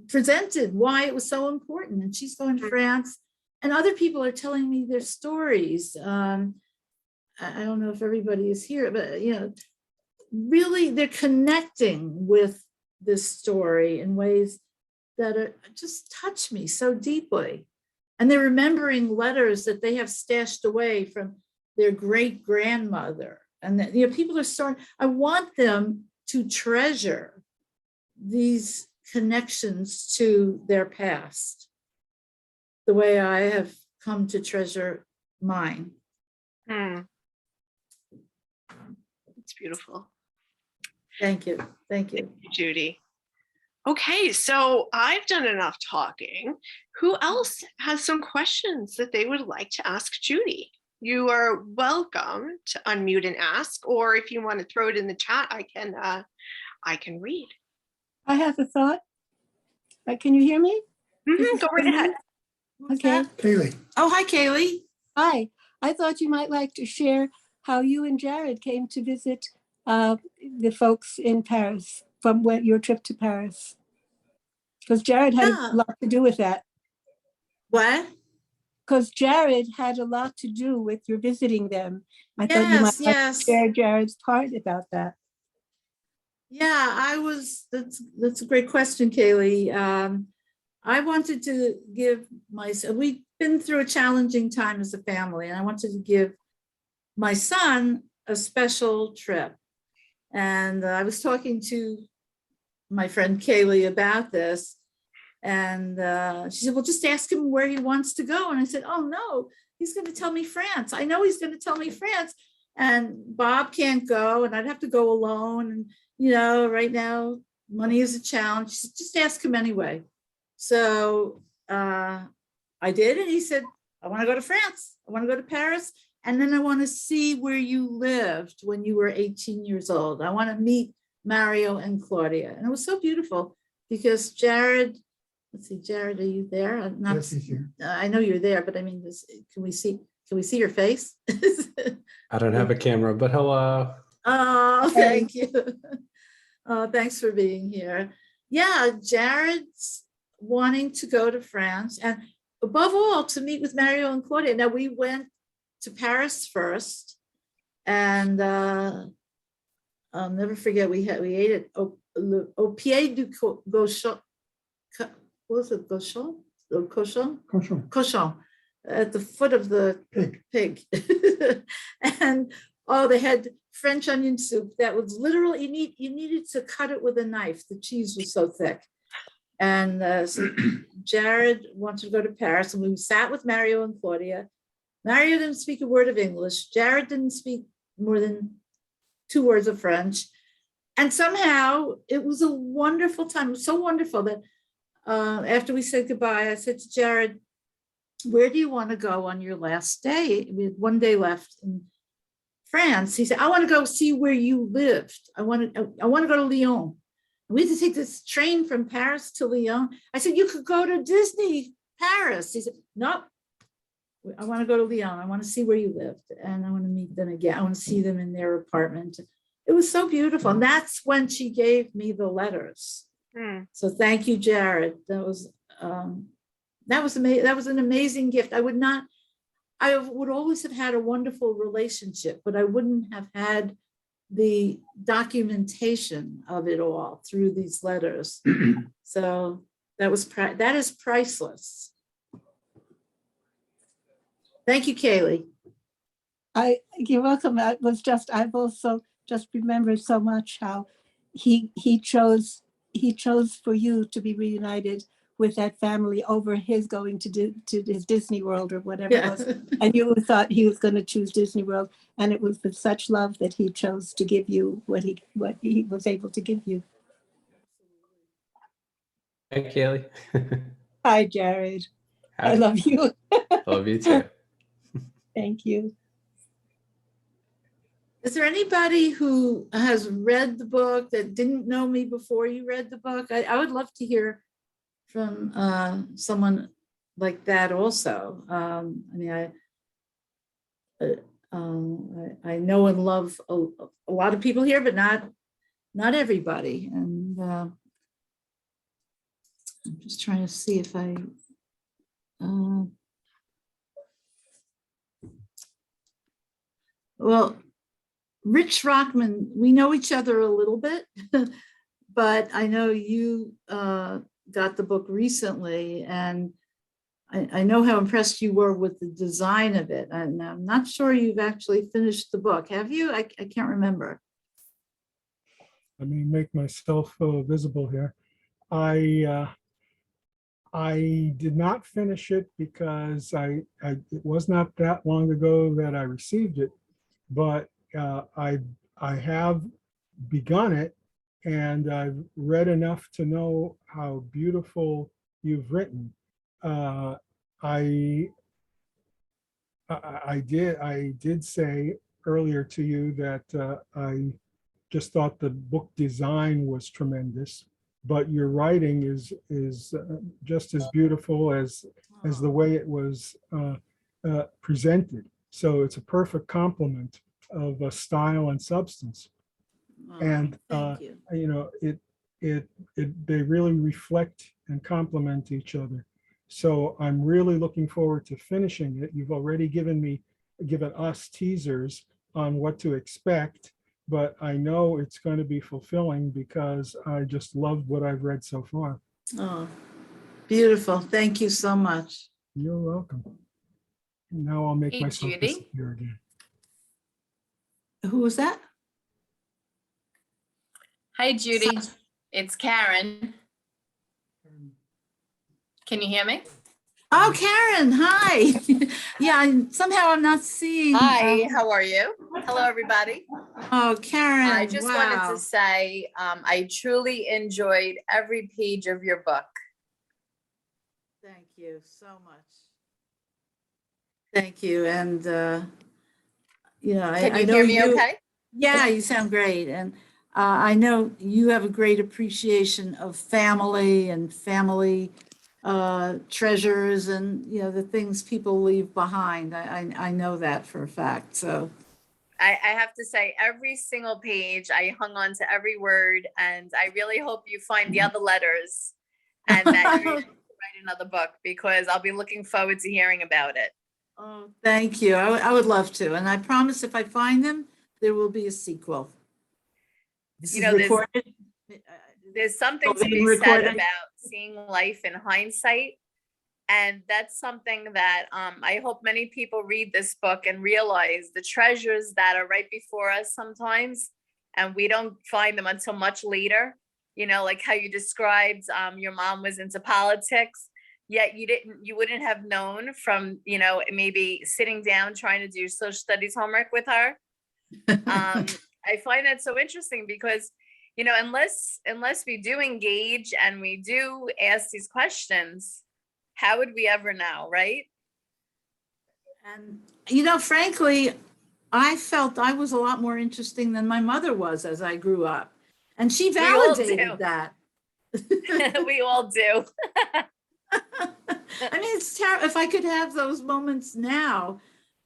presented why it was so important. And she's going to France, and other people are telling me their stories. I don't know if everybody is here, but you know, really they're connecting with this story in ways that are just touch me so deeply. And they're remembering letters that they have stashed away from their great grandmother. And that, you know, people are starting, I want them to treasure these connections to their past the way I have come to treasure mine. It's beautiful. Thank you. Thank you. Thank you, Judy. Okay, so I've done enough talking. Who else has some questions that they would like to ask Judy? You are welcome to unmute and ask, or if you want to throw it in the chat, I can read. I have a thought. Can you hear me? Go right ahead. Okay. Kaylee. Oh, hi, Kaylee. Hi. I thought you might like to share how you and Jared came to visit the folks in Paris from your trip to Paris. Because Jared had Yeah. a lot to do with that. What? Because Jared had a lot to do with your visiting them. I thought you might like to share Jared's part about that. Yeah, that's a great question, Kaylee. I wanted to give we've been through a challenging time as a family, and I wanted to give my son a special trip. And I was talking to my friend Kaylee about this, and she said, well, just ask him where he wants to go. And I said, oh no, he's going to tell me France. I know he's going to tell me France, and Bob can't go, and I'd have to go alone. And, you know, right now, money is a challenge. She said, just ask him anyway. So I did, and he said, I want to go to France. I want to go to Paris. And then I want to see where you lived when you were 18 years old. I want to meet Mario and Claudia. And it was so beautiful because Jared, let's see, Jared, are you there? I'm not, Yes, he's here. I know you're there, but I mean, can we see your face? I don't have a camera, but hello. Oh, thank you. Thanks for being here. Yeah, Jared's wanting to go to France, and above all, to meet with Mario and Claudia. Now, we went to Paris first, and I'll never forget, we ate at au pied du cochon. What was it? Cochon? Cochon. at the foot of the pig. And oh, they had French onion soup that was literally, you needed to cut it with a knife. The cheese was so thick. And so Jared wanted to go to Paris, and we sat with Mario and Claudia. Mario didn't speak a word of English. Jared didn't speak more than 2 words of French. And somehow it was a wonderful time. It was so wonderful that after we said goodbye, I said to Jared, where do you want to go on your last day? We had 1 day left in France. He said, I want to go see where you lived. I want to go to Lyon. We had to take this train from Paris to Lyon. I said, you could go to Disney Paris. He said, no, I want to go to Lyon. I want to see where you lived. And I want to meet them again. I want to see them in their apartment. It was so beautiful. And that's when she gave me the letters. So thank you, Jared. That was amazing. That was an amazing gift. I would always have had a wonderful relationship, but I wouldn't have had the documentation of it all through these letters. So that is priceless. Thank you, Kaylee. You're welcome. I've also just remembered so much how he chose for you to be reunited with that family over his going to his Disney World or whatever it was. And you thought he was going to choose Disney World. And it was with such love that he chose to give you what he was able to give you. Hi, Kaylee. Hi, Jared. Hi. I love you. Love you too. Thank you. Is there anybody who has read the book that didn't know me before you read the book? I would love to hear from someone like that also. I mean, I know and love a lot of people here, but not everybody. And I'm just trying to see if I. Well, Rich Rockman, we know each other a little bit, but I know you got the book recently, and I know how impressed you were with the design of it. And I'm not sure you've actually finished the book. Have you? I can't remember. Let me make myself visible here. I did not finish it because it was not that long ago that I received it, but I have begun it, and I've read enough to know how beautiful you've written. I did say earlier to you that I just thought the book design was tremendous, but your writing is just as beautiful as the way it was presented. So it's a perfect complement of style and substance. And Thank you. you know, they really reflect and complement each other. So I'm really looking forward to finishing it. You've already given us teasers on what to expect, but I know it's going to be fulfilling because I just loved what I've read so far. Oh, beautiful. Thank you so much. You're welcome. Now I'll make Hey, myself Judy. disappear again. Who was that? Hi, Judy. It's Karen. Can you hear me? Oh, Karen, hi. Yeah, somehow I'm not seeing. Hi, how are you? Hello, everybody. Oh, Karen. I just wanted wow. to say I truly enjoyed every page of your book. Thank you so much. Thank you. And, you know, Can I you know hear me okay? Yeah, you sound great. And I know you have a great appreciation of family and family treasures and, you know, the things people leave behind. I know that for a fact. So I have to say every single page, I hung on to every word, and I really hope you find the other letters and that you're able to write another book, because I'll be looking forward to hearing about it. oh, thank you. I would love to. And I promise if I find them, there will be a sequel. This You is know, recorded. There's something to being be said recorded. about seeing life in hindsight. And that's something that I hope many people read this book and realize the treasures that are right before us sometimes, and we don't find them until much later. You know, like how you described your mom was into politics, yet you wouldn't have known from, you know, maybe sitting down trying to do social studies homework with her. I find that so interesting because, you know, unless we do engage and we do ask these questions, how would we ever know, right? And, you know, frankly, I felt I was a lot more interesting than my mother was as I grew up. And she We all do. validated that. We all do. I mean, it's terrible. If I could have those moments now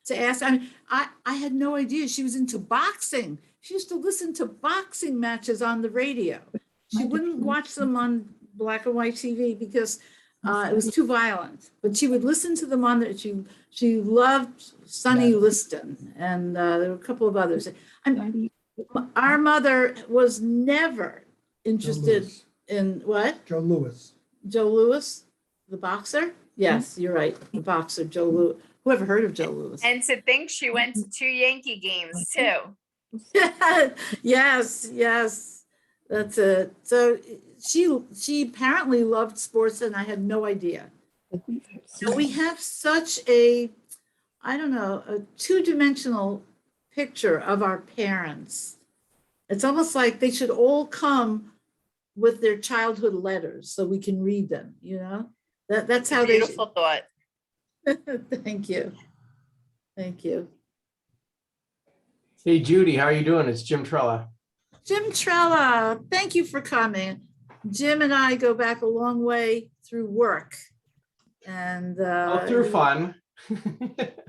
to ask, I mean, I had no idea she was into boxing. She used to listen to boxing matches on the radio. She wouldn't watch them on black and white TV because it was too violent, but she would listen to them on the, she loved Sonny Liston, and there were a couple of others. Our mother was never interested in what? Joe Louis. Joe Louis, the boxer? Yes, you're right, the boxer, Joe Louis. Whoever heard of Joe Louis? And to think she went to 2 Yankee games too. Yes, yes, that's it. So she apparently loved sports, and I had no idea. So we have such a, I don't know, a two-dimensional picture of our parents. It's almost like they should all come with their childhood letters so we can read them, you know? That's how they. Beautiful thought. Thank you. Thank you. Hey, Judy, how are you doing? It's Jim Trella. Jim Trella, thank you for coming. Jim and I go back a long way through work. And Through fun.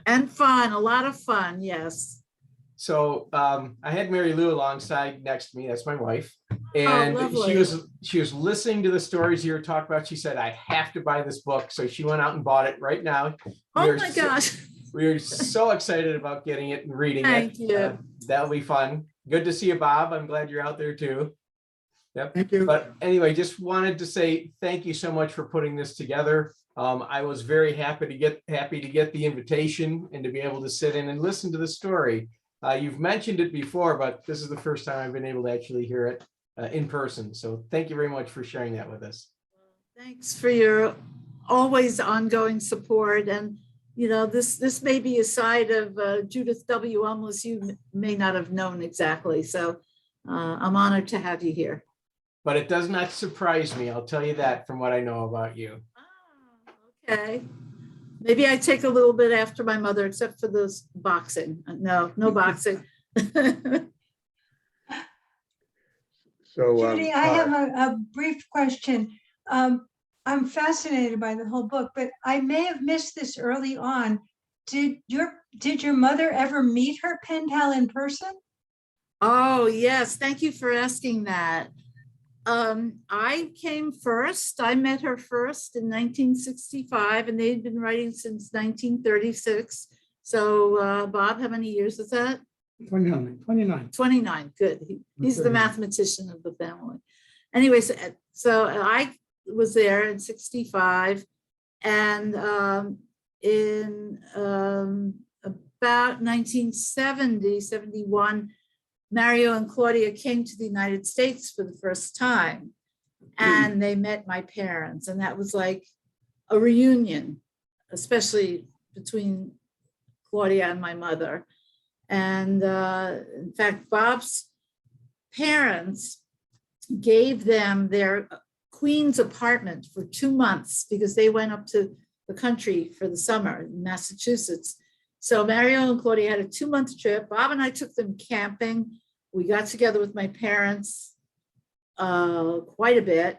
and fun, a lot of fun, yes. So I had Mary Lou alongside next to me. That's my wife. And lovely. she was listening to the stories you were talking about. She said, I have to buy this book. So she went out and bought it right now. Oh my gosh. We are so excited about getting it and reading Thank it. you. That'll be fun. Good to see you, Bob. I'm glad you're out there too. Yep. Thank you. But anyway, just wanted to say thank you so much for putting this together. I was very happy to get the invitation and to be able to sit in and listen to the story. You've mentioned it before, but this is the first time I've been able to actually hear it in person. So thank you very much for sharing that with us. Thanks for your always ongoing support. And, you know, this may be a side of Judith W. Umlas you may not have known exactly. So I'm honored to have you here. But it does not surprise me. I'll tell you that from what I know about you. Oh, okay. Maybe I take a little bit after my mother, except for this boxing. No boxing. So, Judy, I have a brief question. I'm fascinated by the whole book, but I may have missed this early on. Did your mother ever meet her pen pal in person? Oh, yes. Thank you for asking that. I came first. I met her first in 1965, and they'd been writing since 1936. So, Bob, how many years is that? 29. 29. Good. He's the mathematician of the family. Anyway, so I was there in 65, and in about 1970, 71, Mario and Claudia came to the United States for the first time, and they met my parents, and that was like a reunion, especially between Claudia and my mother. And in fact, Bob's parents gave them their Queens apartment for 2 months because they went up to the country for the summer in Massachusetts. So Mario and Claudia had a 2-month trip. Bob and I took them camping. We got together with my parents quite a bit.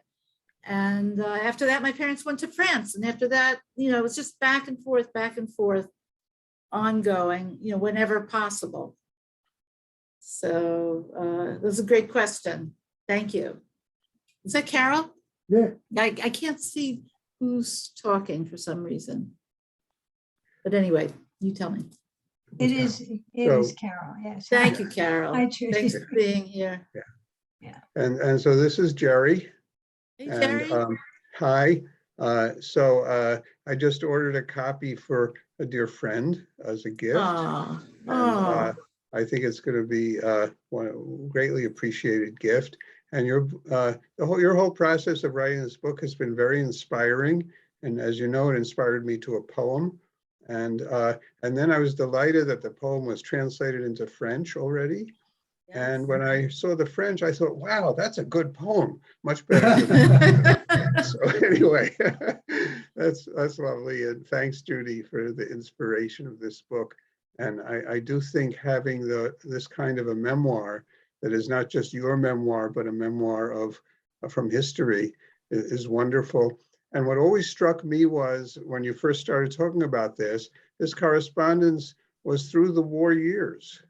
And after that, my parents went to France. And after that, you know, it was just back and forth, ongoing, you know, whenever possible. So that was a great question. Thank you. Is that Carol? Yeah. I can't see who's talking for some reason. But anyway, you tell me. It is Carol, yes. Thank you, Carol. Hi, Judy. Thanks for being here. And so this is Jerry. Hey, And Jerry. hi. So I just ordered a copy for a dear friend as a gift. Oh, And I think it's going to be a greatly appreciated gift. And your whole process of writing this book has been very inspiring. And as you know, it inspired me to a poem. And then I was delighted that the poem was translated into French already. yes. And when I saw the French, I thought, wow, that's a good poem, much better than so anyway, that's lovely. And thanks, Judy, for the inspiration of this book. And I do think having this kind of a memoir that is not just your memoir, but a memoir of from history is wonderful. And what always struck me was when you first started talking about this correspondence was through the war years.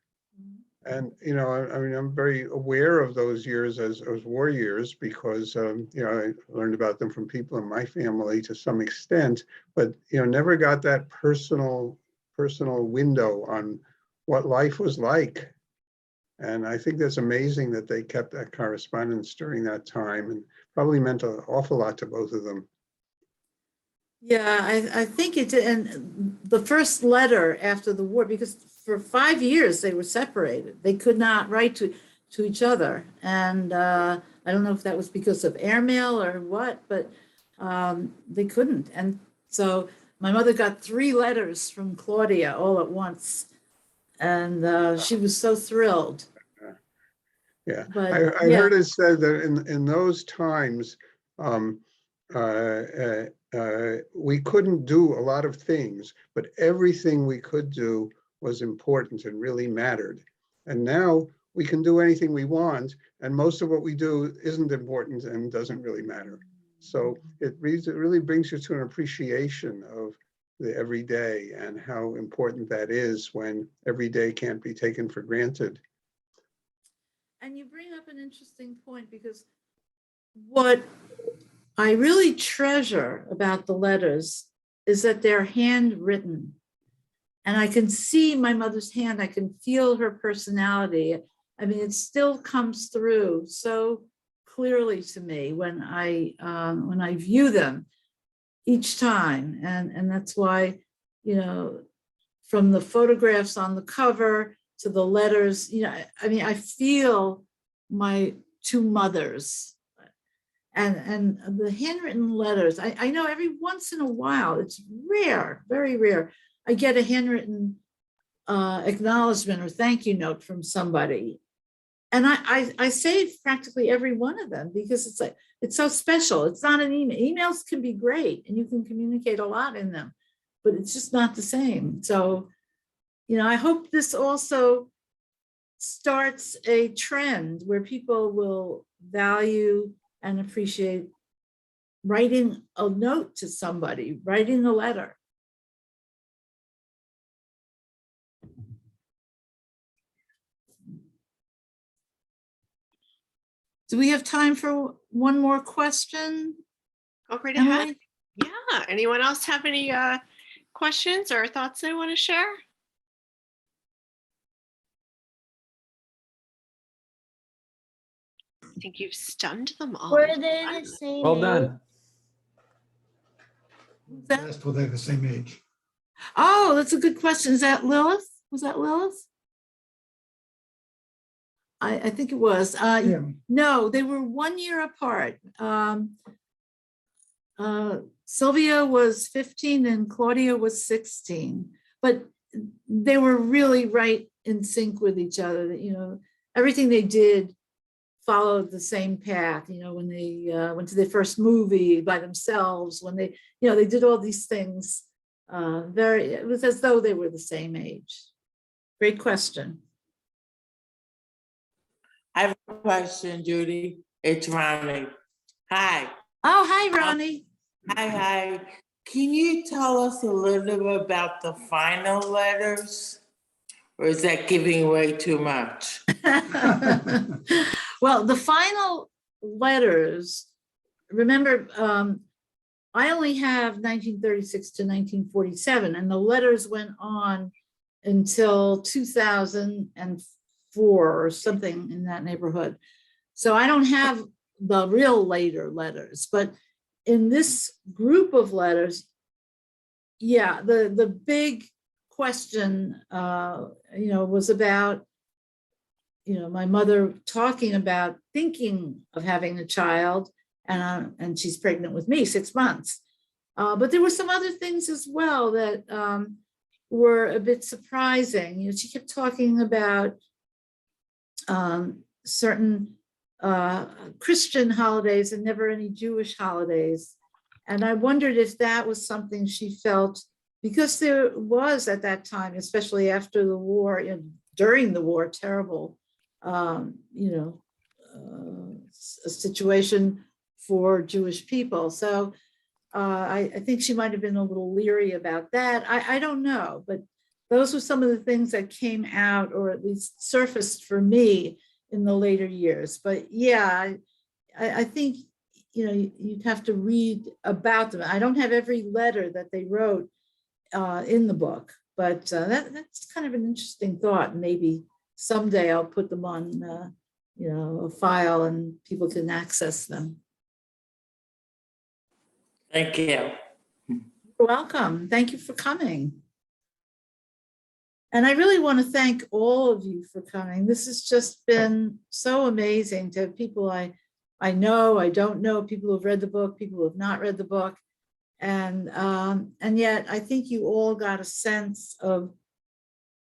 And, I mean, I'm very aware of those years as war years because, I learned about them from people in my family to some extent, but, never got that personal window on what life was like. And I think that's amazing that they kept that correspondence during that time, and probably meant an awful lot to both of them. Yeah, I think it did. And the first letter after the war, because for 5 years they were separated. They could not write to each other. And I don't know if that was because of airmail or what, but they couldn't. And so my mother got 3 letters from Claudia all at once. And she was so thrilled. Yeah, But, I heard it said that in those times, we couldn't do a lot of things, but everything we could do was important and really mattered. And now we can do anything we want, and most of what we do isn't important and doesn't really matter. So it really brings you to an appreciation of the everyday and how important that is when every day can't be taken for granted. And you bring up an interesting point, because what I really treasure about the letters is that they're handwritten. And I can see my mother's hand. I can feel her personality. I mean, it still comes through so clearly to me when I view them each time. And that's why, from the photographs on the cover to the letters, I mean, I feel my 2 mothers. And the handwritten letters, I know every once in a while, it's rare, very rare, I get a handwritten acknowledgement or thank you note from somebody. And I save practically every one of them because it's so special. It's not an email. Emails can be great and you can communicate a lot in them, but it's just not the same. So, I hope this also starts a trend where people will value and appreciate writing a note to somebody, writing a letter. Do we have time for one more question? Go right Emily? ahead. Yeah. Anyone else have any questions or thoughts they want to share? I think you've stunned them all. Were they the same Well age? done. That- Were they the same age? Oh, that's a good question. Is that Lilith? Was that Lilith? I think it was. Yeah. No, they were 1 year apart. Sylvia was 15 and Claudia was 16, but they were really right in sync with each other. Everything they did followed the same path. When they went to their first movie by themselves, when they did all these things. It was as though they were the same age. Great question. I have a question, Judy. It's Ronnie. Hi. Oh, hi, Ronnie. Hi. Can you tell us a little bit about the final letters? Or is that giving away too much? Well, the final letters, remember, I only have 1936 to 1947, and the letters went on until 2004 or something in that neighborhood. So I don't have the real later letters, but in this group of letters, yeah, the big question, was about, my mother talking about thinking of having a child, and she's pregnant with me, 6 months. But there were some other things as well that were a bit surprising. She kept talking about certain Christian holidays and never any Jewish holidays. And I wondered if that was something she felt, because there was at that time, especially after the war, during the war, terrible, a situation for Jewish people. So I think she might have been a little leery about that. I don't know, but those were some of the things that came out, or at least surfaced for me in the later years. But yeah, I think, you'd have to read about them. I don't have every letter that they wrote in the book, but that's kind of an interesting thought. Maybe someday I'll put them on, a file and people can access them. Thank you. You're welcome. Thank you for coming. And I really want to thank all of you for coming. This has just been so amazing to have people I know, I don't know, people who've read the book, people who have not read the book. And yet I think you all got a sense of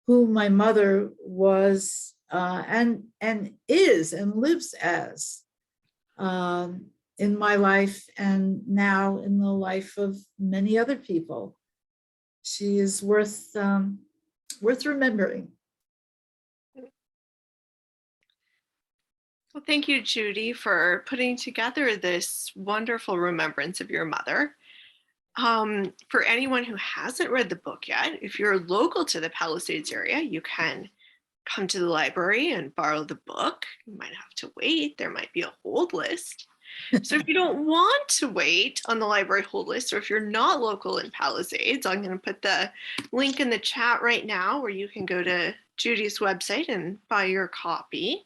who my mother was and is and lives as in my life, and now in the life of many other people. She is worth remembering. Well, thank you, Judy, for putting together this wonderful remembrance of your mother. For anyone who hasn't read the book yet, if you're local to the Palisades area, you can come to the library and borrow the book. You might have to wait. There might be a hold list. So if you don't want to wait on the library hold list, or if you're not local in Palisades, I'm going to put the link in the chat right now where you can go to Judy's website and buy your copy.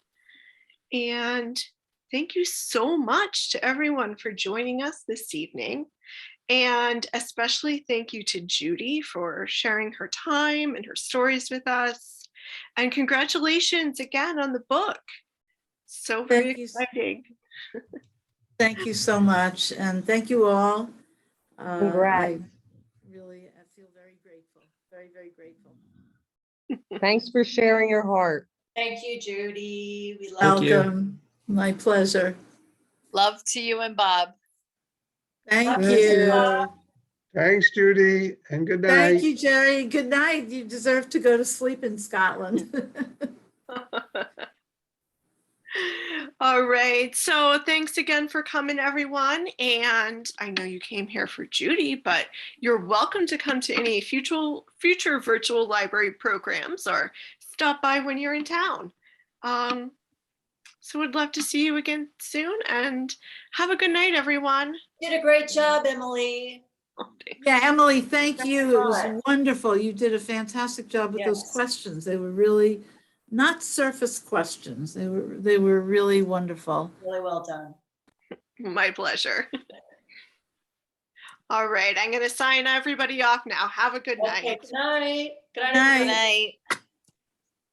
And thank you so much to everyone for joining us this evening. And especially thank you to Judy for sharing her time and her stories with us. And congratulations again on the book. So very exciting. Thank you so much. And thank you all. Congrats. I feel very grateful, very, very grateful. Thanks for sharing your heart. Thank you, Judy. We love Thank you. Welcome. My pleasure. Love to you and Bob. Thank Thank you. you. Thanks, Judy, and good night. Thank you, Jerry. Good night. You deserve to go to sleep in Scotland. All right. So thanks again for coming, everyone. And I know you came here for Judy, but you're welcome to come to any future virtual library programs or stop by when you're in town. So we'd love to see you again soon, and have a good night, everyone. You did a great job, Emily. Yeah, Emily, thank you. It was wonderful. You did a fantastic job with those questions. They were really not surface questions. They were really wonderful. Really well done. My pleasure. All right, I'm going to sign everybody off now. Have a good night. Good night. Good night. Good night.